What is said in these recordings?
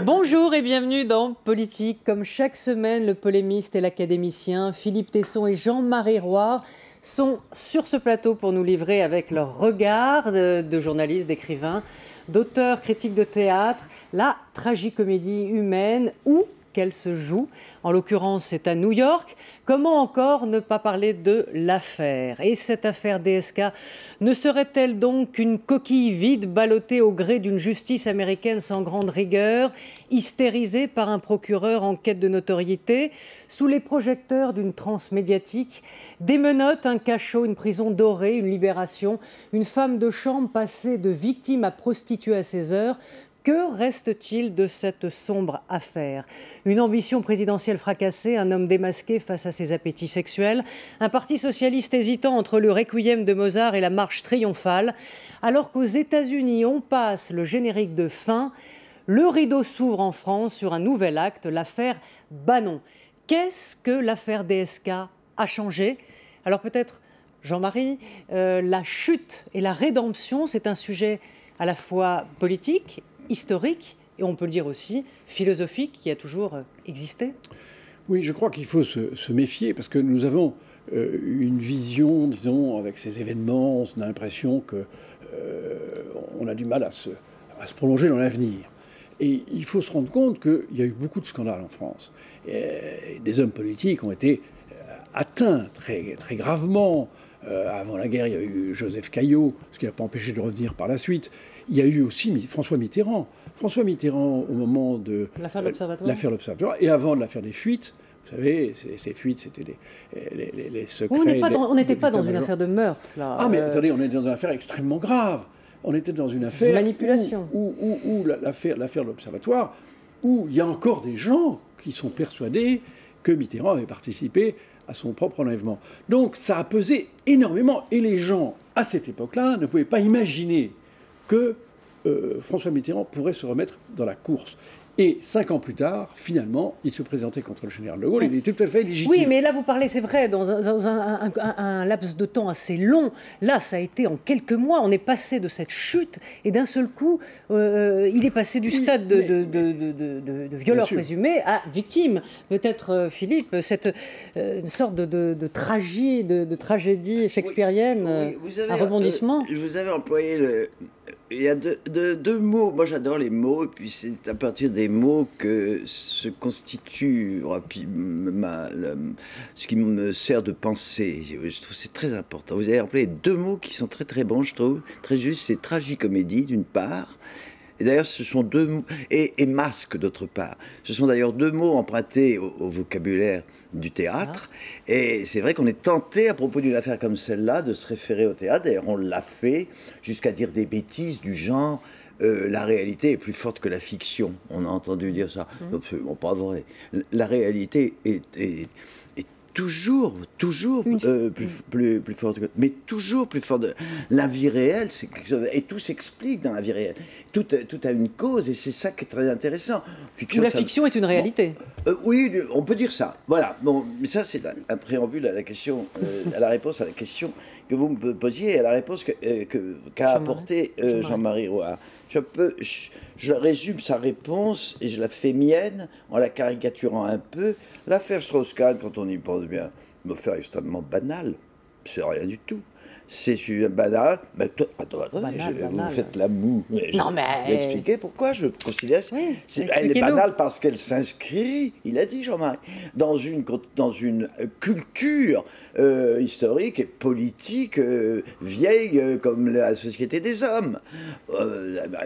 Bonjour et bienvenue dans Politique. Comme chaque semaine, le polémiste et l'académicien Philippe Tesson et Jean-Marie Roy sont sur ce plateau pour nous livrer avec leur regard de journalistes, d'écrivains, d'auteurs, critiques de théâtre, la tragicomédie humaine où qu'elle se joue. En l'occurrence, c'est à New York. Comment encore ne pas parler de l'affaire? Et cette affaire DSK ne serait-elle donc qu'une coquille vide ballottée au gré d'une justice américaine sans grande rigueur, hystérisée par un procureur en quête de notoriété, sous les projecteurs d'une transe médiatique, des menottes, un cachot, une prison dorée, une libération, une femme de chambre passée de victime à prostituée à ses heures? Que reste-t-il de cette sombre affaire? Une ambition présidentielle fracassée, un homme démasqué face à ses appétits sexuels, un parti socialiste hésitant entre le requiem de Mozart et la marche triomphale. Alors qu'aux États-Unis, on passe le générique de fin, le rideau s'ouvre en France sur un nouvel acte, l'affaire Bannon. Qu'est-ce que l'affaire DSK a changé? Alors peut-être, Jean-Marie, la chute et la rédemption, c'est un sujet à la fois politique, historique et on peut le dire aussi philosophique qui a toujours existé. Oui, je crois qu'il faut se méfier parce que nous avons une vision, disons, avec ces événements, on a l'impression qu'on a du mal à se prolonger dans l'avenir. Et il faut se rendre compte qu'il y a eu beaucoup de scandales en France. Et des hommes politiques ont été atteints très, très gravement. Avant la guerre, il y a eu Joseph Caillaux, ce qui n'a pas empêché de revenir par la suite. Il y a eu aussi François Mitterrand. François Mitterrand, au moment de l'affaire L'Observatoire, et avant de l'affaire des fuites, vous savez, ces fuites, c'était les secrets... On n'était pas dans une affaire de mœurs, là. Ah, mais attendez, on était dans une affaire extrêmement grave. On était dans une affaire... Manipulation. Où l'affaire de l'Observatoire, où il y a encore des gens qui sont persuadés que Mitterrand avait participé à son propre enlèvement. Donc ça a pesé énormément. Et les gens, à cette époque-là, ne pouvaient pas imaginer que François Mitterrand pourrait se remettre dans la course. Et 5 ans plus tard, finalement, il se présentait contre le général de Gaulle. Il est tout à fait légitime. Oui, mais là, vous parlez, c'est vrai, dans un laps de temps assez long. Là, ça a été en quelques mois. On est passé de cette chute et d'un seul coup, il est passé du stade de violeur présumé à victime. Peut-être, Philippe, une sorte de tragédie shakespearienne, un rebondissement. Vous avez employé il y a deux mots. Moi, j'adore les mots, et puis c'est à partir des mots que se constitue ce qui me sert de pensée. Je trouve que c'est très important. Vous avez employé deux mots qui sont très très bons, je trouve, très justes. C'est tragicomédie, d'une part. Et d'ailleurs, ce sont deux mots, et masque d'autre part. Ce sont d'ailleurs deux mots empruntés au vocabulaire du théâtre. Et c'est vrai qu'on est tenté, à propos d'une affaire comme celle-là, de se référer au théâtre. D'ailleurs, on l'a fait jusqu'à dire des bêtises du genre la réalité est plus forte que la fiction. On a entendu dire ça. Absolument pas vrai. La réalité est toujours plus forte, mais toujours plus forte. La vie réelle, et tout s'explique dans la vie réelle. Tout a une cause, et c'est ça qui est très intéressant. La fiction est une réalité. Oui, on peut dire ça. Voilà. Bon, mais ça, c'est un préambule à la question, à la réponse à la question que vous me posiez et à la réponse qu'a apporté Jean-Marie Roy. Je résume sa réponse et je la fais mienne en la caricaturant un peu. L'affaire Strauss-Kahn, quand on y pense bien, une affaire extrêmement banale. C'est rien du tout. C'est banal. Mais vous faites la moue. Non, mais... Expliquez pourquoi je considère... Oui, elle est banale parce qu'elle s'inscrit, il a dit Jean-Marie, dans une culture historique et politique vieille comme la société des hommes.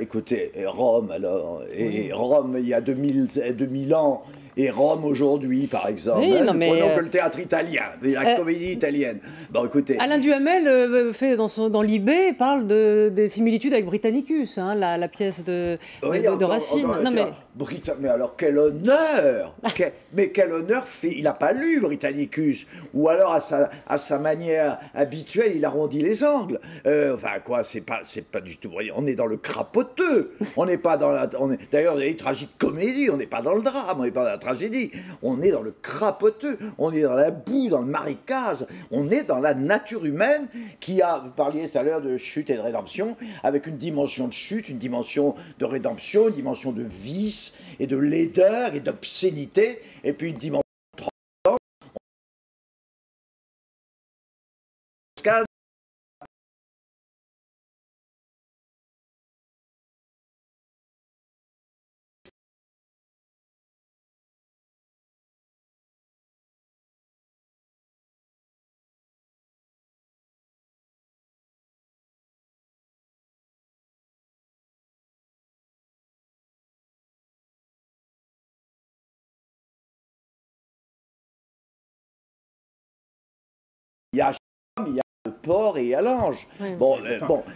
Écoutez, Rome alors, et Rome il y a 2000 ans, et Rome aujourd'hui, par exemple. Oui, prenons que le théâtre italien, la comédie italienne. Bon, écoutez... Alain Duhamel, fait dans l'Ibé, parle des similitudes avec Britannicus, hein, la pièce de Racine. Mais alors, quel honneur Mais quel honneur il n'a pas lu Britannicus. Ou alors, à sa manière habituelle, il arrondit les angles. C'est pas du tout... On est dans le crapoteux. On n'est pas dans la... D'ailleurs, il y a une tragique comédie, on n'est pas dans le drame, on n'est pas dans la tragédie. On est dans le crapoteux, on est dans la boue, dans le marécage, on est dans la nature humaine qui a, vous parliez tout à l'heure de chute et de rédemption, avec une dimension de chute, une dimension de rédemption, une dimension de vice et de laideur et d'obscénité, et puis une dimension de transcendance. Il y a il y a le porc et il y a l'ange. Oui. Bon,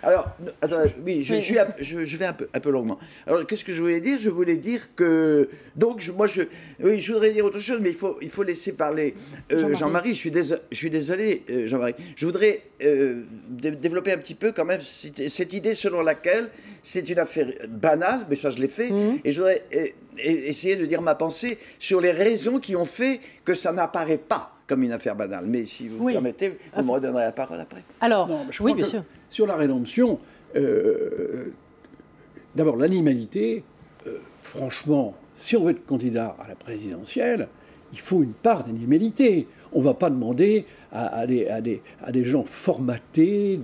alors, attendez, oui, je vais un peu longuement. Alors, qu'est-ce que je voulais dire? Je voulais dire que, donc, oui, je voudrais dire autre chose, mais il faut laisser parler Jean-Marie. Je suis désolé, Jean-Marie. Je voudrais développer un petit peu quand même cette idée selon laquelle c'est une affaire banale, mais ça je l'ai fait, et je voudrais essayer de dire ma pensée sur les raisons qui ont fait que ça n'apparaît pas comme une affaire banale. Mais si vous permettez, vous me redonnerez la parole après. Alors, Non, oui, bien sûr. Sur la rédemption, d'abord l'animalité, franchement, si on veut être candidat à la présidentielle, il faut une part d'animalité. On ne va pas demander à des gens formatés,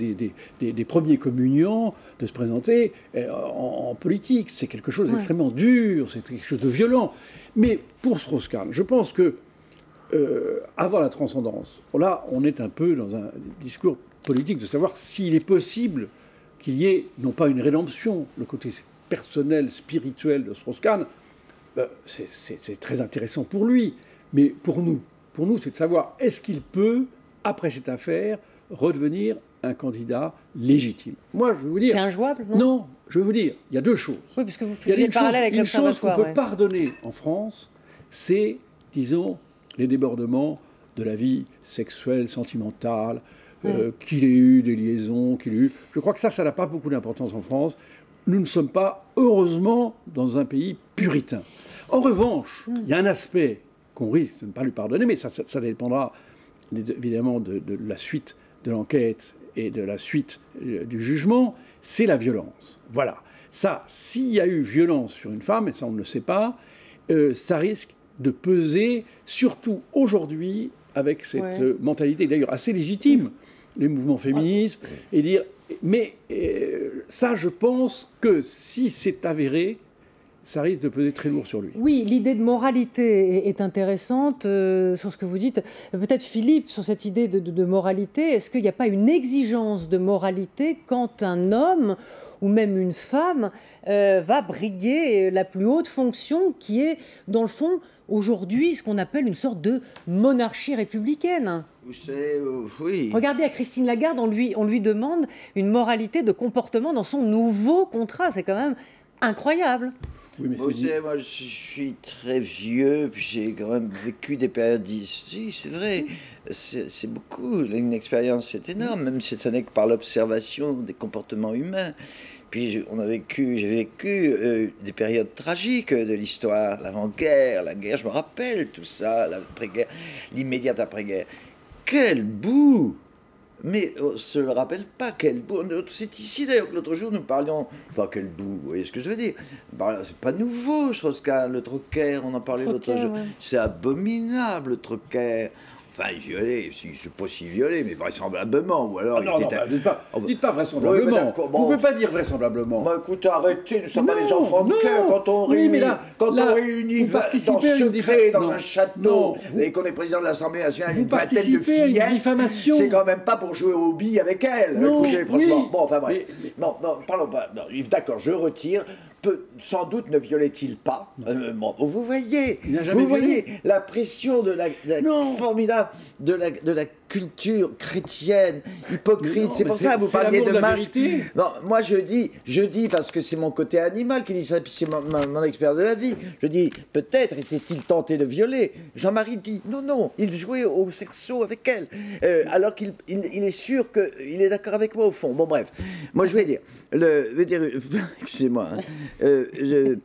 des premiers communiants, de se présenter en politique. C'est quelque chose d'extrêmement dur, c'est quelque chose de violent. Mais pour Strauss-Kahn, je pense que avant la transcendance, là, on est un peu dans un discours politique de savoir s'il est possible qu'il y ait, non pas une rédemption, le côté personnel, spirituel de Strauss-Kahn, c'est très intéressant pour lui, mais pour nous, c'est de savoir est-ce qu'il peut, après cette affaire, redevenir un candidat légitime. Moi, je vais vous dire... C'est injouable, non? Non, je vais vous dire, il y a deux choses. Oui, puisque vous Il y a faisiez le parallèle avec une chose qu'on l'Observatoire. peut pardonner en France, c'est, disons, les débordements de la vie sexuelle, sentimentale, qu'il ait eu des liaisons, qu'il ait eu... Je crois que ça n'a pas beaucoup d'importance en France. Nous ne sommes pas, heureusement, dans un pays puritain. En revanche, il y a un aspect qu'on risque de ne pas lui pardonner, mais ça dépendra évidemment de la suite de l'enquête et de la suite du jugement, c'est la violence. Voilà. Ça, s'il y a eu violence sur une femme, et ça on ne le sait pas, ça risque de peser, surtout aujourd'hui, avec cette mentalité d'ailleurs assez légitime, les mouvements féministes, et dire... Mais ça, je pense que si c'est avéré, ça risque de peser très lourd sur lui. Oui, l'idée de moralité est intéressante sur ce que vous dites. Peut-être Philippe, sur cette idée de moralité, est-ce qu'il n'y a pas une exigence de moralité quand un homme ou même une femme va briguer la plus haute fonction qui est, dans le fond, aujourd'hui, ce qu'on appelle une sorte de monarchie républicaine? Vous savez, oui. Regardez à Christine Lagarde, on lui demande une moralité de comportement dans son nouveau contrat. C'est quand même incroyable. Oui, mais Vous savez, moi, je suis très vieux, puis j'ai quand même vécu des périodes difficiles. C'est vrai, c'est beaucoup. Une expérience, c'est énorme, même si ça n'est que par l'observation des comportements humains. Puis j'ai vécu des périodes tragiques de l'histoire, l'avant-guerre, la guerre, je me rappelle tout ça, l'après-guerre, l'immédiate après-guerre. Quel bout! Mais on ne se le rappelle pas, quel bout. C'est ici d'ailleurs que l'autre jour nous parlions. Enfin, quel bout, vous voyez ce que je veux dire? C'est pas nouveau, Strauss-Kahn, le troquet, on en parlait l'autre jour. Ouais. C'est abominable, le troquet. Enfin, il violait, je ne sais pas s'il violait, mais vraisemblablement. Ou alors, dites pas vraisemblablement. Oui, vous ne pouvez pas dire vraisemblablement. Bah, écoutez, arrêtez, nous sommes pas des enfants de cœur. Quand on réunit, on réunit dans secret, dans un château, et qu'on est président de l'Assemblée nationale, une vingtaine de fillettes, c'est quand même pas pour jouer au billes avec elle. Non, écoutez, franchement. Bon, enfin, bref. Non, parlons pas. D'accord, je retire. Sans doute ne violait-il pas. Vous voyez la pression de la formidable, de la culture chrétienne, hypocrite. C'est pour ça que vous c'est parliez l'amour de de la masque. vérité. Non, moi je dis parce que c'est mon côté animal qui dit ça, puis c'est mon expert de la vie. Je dis, peut-être était-il tenté de violer. Jean-Marie dit, non, il jouait au cerceau avec elle. Alors qu'il est sûr qu'il est d'accord avec moi au fond. Bon, bref. Moi, je vais dire, excusez-moi, je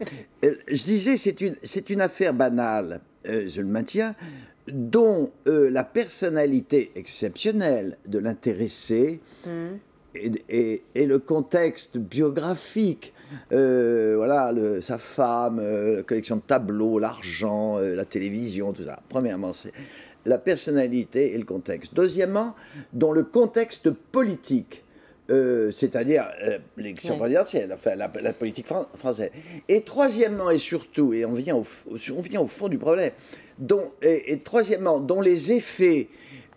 disais, c'est une affaire banale, je le maintiens, dont la personnalité exceptionnelle de l'intéressé et le contexte biographique, voilà, sa femme, la collection de tableaux, l'argent, la télévision, tout ça. Premièrement, c'est la personnalité et le contexte. Deuxièmement, dans le contexte politique, c'est-à-dire l'élection présidentielle, enfin la politique française. Et troisièmement et surtout, et on vient au fond du problème, et troisièmement, dont les effets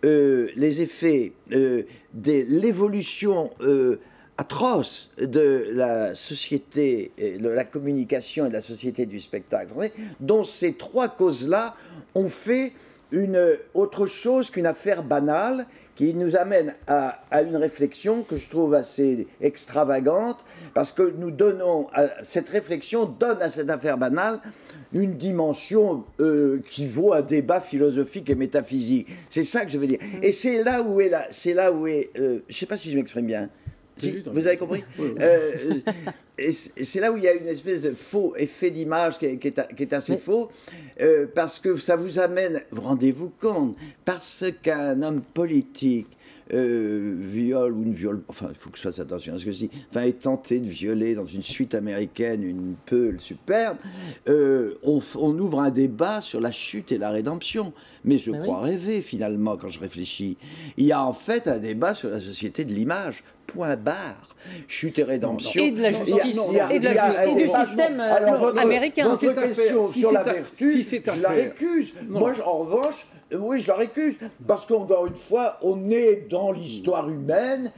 de l'évolution atroce de la société, de la communication et de la société du spectacle, dont ces trois causes-là ont fait autre chose qu'une affaire banale qui nous amène à une réflexion que je trouve assez extravagante, parce que cette réflexion donne à cette affaire banale une dimension qui vaut un débat philosophique et métaphysique. C'est ça que je veux dire. Et c'est là où est je ne sais pas si je m'exprime bien. Si, vous avez compris? Et c'est là où il y a une espèce de faux effet d'image qui est assez faux, parce que ça vous amène, rendez-vous compte, parce qu'un homme politique viole ou ne viole, enfin il faut que je fasse attention à ce que je dis, enfin est tenté de violer dans une suite américaine une peule superbe, on ouvre un débat sur la chute et la rédemption. Mais je crois rêver finalement quand je réfléchis. Il y a en fait un débat sur la société de l'image. Point barre. Chute et rédemption. Et de la justice. Et du système américain. Votre question sur la vertu, je la récuse. Non. Moi, en revanche, oui, je la récuse. Parce qu'encore une fois, on est dans l'histoire humaine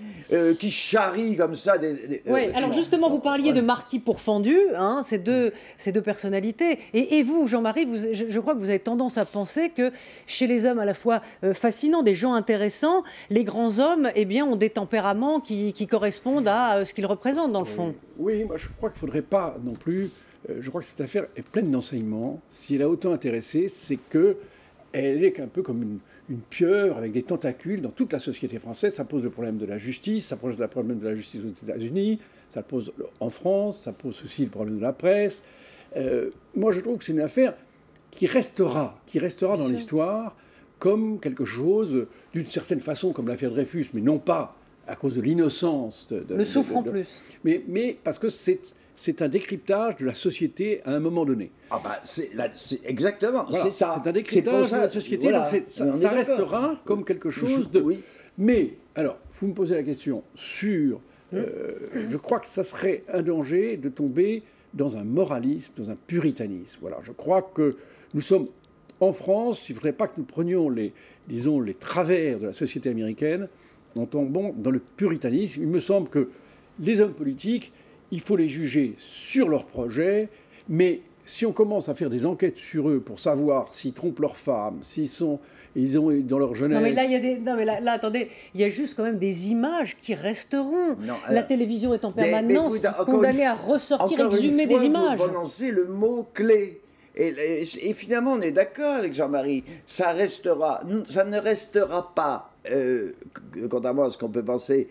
qui charrie comme ça oui, alors justement, vous parliez de marquis pourfendus, hein, ces deux personnalités. Et vous, Jean-Marie, je crois que vous avez tendance à penser que chez les hommes à la fois fascinants, des gens intéressants, les grands hommes, eh bien, ont des tempéraments qui correspondent à ce qu'ils représentent, dans le fond. Oui, moi je crois qu'il ne faudrait pas non plus... je crois que cette affaire est pleine d'enseignements. Si elle a autant intéressé, c'est qu'elle est un peu comme une pieuvre avec des tentacules dans toute la société française. Ça pose le problème de la justice, ça pose le problème de la justice aux États-Unis, ça pose en France, ça pose aussi le problème de la presse. Moi je trouve que c'est une affaire qui restera dans l'histoire comme quelque chose, d'une certaine façon, comme l'affaire Dreyfus, mais non pas à cause de l'innocence. Le souffre en plus. Mais parce que c'est un décryptage de la société à un moment donné. Ah bah c'est exactement, voilà, c'est ça. C'est un décryptage de la société, voilà. Donc ça restera comme quelque chose de... Oui. Mais, alors, vous me posez la question sur... je crois que ça serait un danger de tomber dans un moralisme, dans un puritanisme. Voilà, je crois que nous sommes en France, il ne faudrait pas que nous prenions les travers de la société américaine en tombant dans le puritanisme. Il me semble que les hommes politiques, il faut les juger sur leurs projets, mais si on commence à faire des enquêtes sur eux pour savoir s'ils trompent leurs femmes, ils ont dans leur jeunesse... Non mais là, attendez, il y a juste quand même des images qui resteront. Non, alors, la télévision est en permanence condamnée à ressortir, exhumer des images. Vous prononcez le mot clé. Et finalement, on est d'accord avec Jean-Marie. Ça ne restera pas, contrairement à ce qu'on peut penser,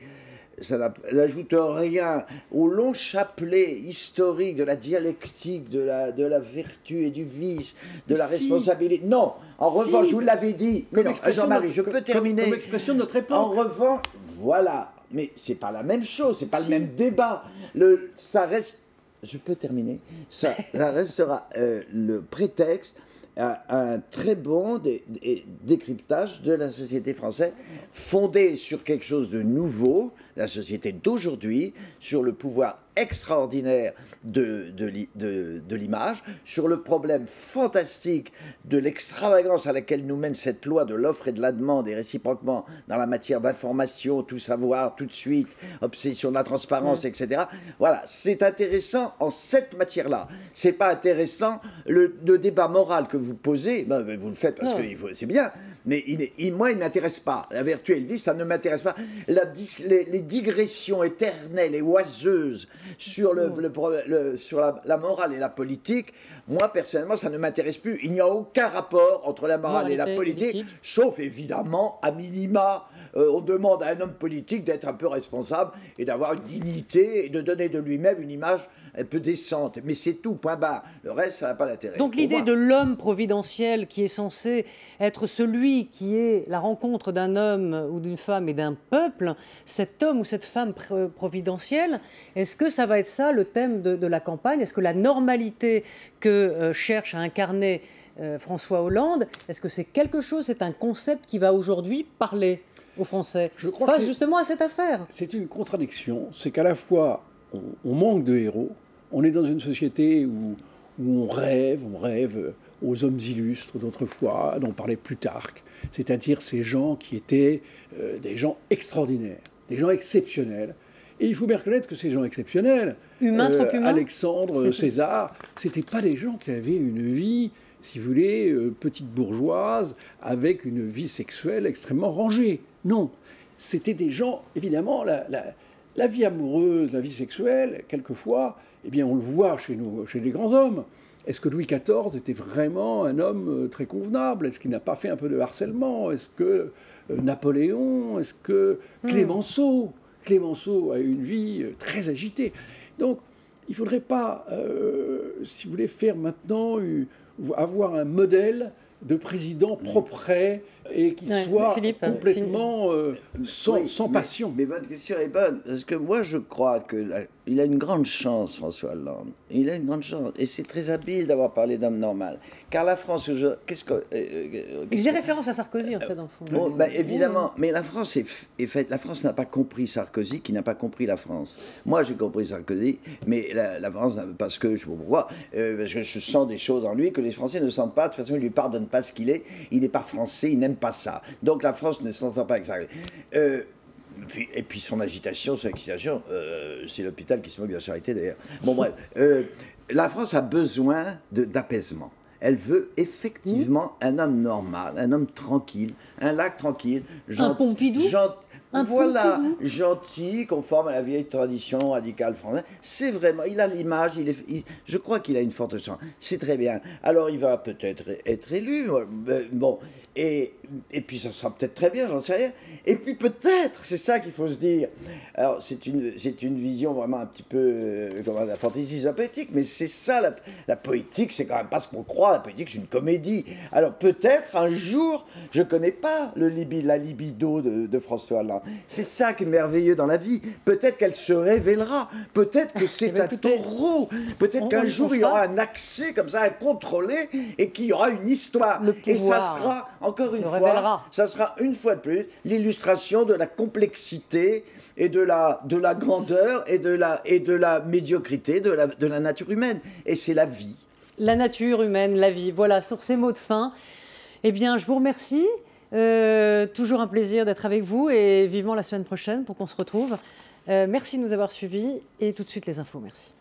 ça n'ajoute rien au long chapelet historique de la dialectique, de la vertu et du vice, de la responsabilité. Non, en revanche, je vous l'avais dit, mais non, Jean-Marie, je peux terminer. Comme expression de notre époque. En revanche, voilà, mais c'est pas la même chose, c'est pas le même débat. Ça reste... Je peux terminer. Ça restera le prétexte à un très bon décryptage de la société française, fondé sur quelque chose de nouveau, la société d'aujourd'hui, sur le pouvoir extraordinaire de l'image, sur le problème fantastique de l'extravagance à laquelle nous mène cette loi de l'offre et de la demande, et réciproquement dans la matière d'information, tout savoir, tout de suite, obsession de la transparence, etc. Voilà, c'est intéressant en cette matière-là. C'est pas intéressant le débat moral que vous posez, ben, vous le faites parce que c'est bien, Mais moi, il ne m'intéresse pas. La vertu et le vice, ça ne m'intéresse pas. Les digressions éternelles et oiseuses sur, sur la morale et la politique, moi, personnellement, ça ne m'intéresse plus. Il n'y a aucun rapport entre la morale et la politique, sauf évidemment, à minima, on demande à un homme politique d'être un peu responsable et d'avoir une dignité et de donner de lui-même une image un peu décente. Mais c'est tout, point barre. Le reste, ça n'a pas d'intérêt. Donc l'idée de l'homme providentiel qui est censé être celui qui est la rencontre d'un homme ou d'une femme et d'un peuple, cet homme ou cette femme providentielle, est-ce que ça va être ça le thème de la campagne? Est-ce que la normalité que cherche à incarner François Hollande, est-ce que c'est quelque chose, c'est un concept qui va aujourd'hui parler aux Français face justement à cette affaire? C'est une contradiction, c'est qu'à la fois on manque de héros, on est dans une société où on rêve aux hommes illustres d'autrefois, dont parlait Plutarque, c'est-à-dire ces gens qui étaient des gens extraordinaires, des gens exceptionnels. Et il faut bien reconnaître que ces gens exceptionnels, trop humains. Alexandre, César, c'était pas des gens qui avaient une vie, si vous voulez, petite bourgeoise, avec une vie sexuelle extrêmement rangée. Non, c'était des gens, évidemment, la vie amoureuse, la vie sexuelle, quelquefois, eh bien, on le voit chez les grands hommes. Est-ce que Louis XIV était vraiment un homme très convenable? Est-ce qu'il n'a pas fait un peu de harcèlement? Est-ce que Napoléon? Est-ce que Clémenceau a eu une vie très agitée? Donc, il ne faudrait pas, si vous voulez, faire maintenant, avoir un modèle de président propre et qui soit complètement sans passion. Mais votre question est bonne, parce que moi je crois qu'il a une grande chance, François Hollande. Il a une grande chance, et c'est très habile d'avoir parlé d'homme normal. Car la France, il faisait référence à Sarkozy, en fait, dans le fond. Bon, ben, évidemment, mais la France est faite. La France n'a pas compris Sarkozy, qui n'a pas compris la France. Moi, j'ai compris Sarkozy, mais la France, parce que, je ne sais pas pourquoi, parce que je sens des choses en lui que les Français ne sentent pas. De toute façon, ils ne lui pardonnent pas ce qu'il est. Il n'est pas français, il n'aime pas ça. Donc la France ne s'entend pas avec ça. Et puis son agitation, son excitation, c'est l'hôpital qui se moque de la charité d'ailleurs. Bon bref, la France a besoin d'apaisement. Elle veut effectivement un homme normal, un homme tranquille, un lac tranquille. Un Pompidou Voilà, gentil, conforme à la vieille tradition radicale française. C'est vraiment, il a l'image, je crois qu'il a une forte chance. C'est très bien. Alors il va peut-être être élu, bon, et puis ça sera peut-être très bien, j'en sais rien. Et puis peut-être, c'est ça qu'il faut se dire. Alors c'est une vision vraiment un petit peu comme la fantaisie poétique, mais c'est ça la poétique, c'est quand même pas ce qu'on croit. La poétique, c'est une comédie. Alors peut-être un jour, je connais pas la libido de François Hollande. C'est ça qui est merveilleux dans la vie. Peut-être qu'elle se révélera. Peut-être que c'est un taureau. Peut-être qu'un jour, il y aura un accès comme ça, à contrôler, et qu'il y aura une histoire. Et ça sera, encore une fois, ça sera une fois de plus, l'illustration de la complexité et de la grandeur et de la médiocrité de la nature humaine. Et c'est la vie. La nature humaine, la vie. Voilà, sur ces mots de fin, eh bien, je vous remercie. Toujours un plaisir d'être avec vous et vivement la semaine prochaine pour qu'on se retrouve. Merci de nous avoir suivis et tout de suite les infos. Merci.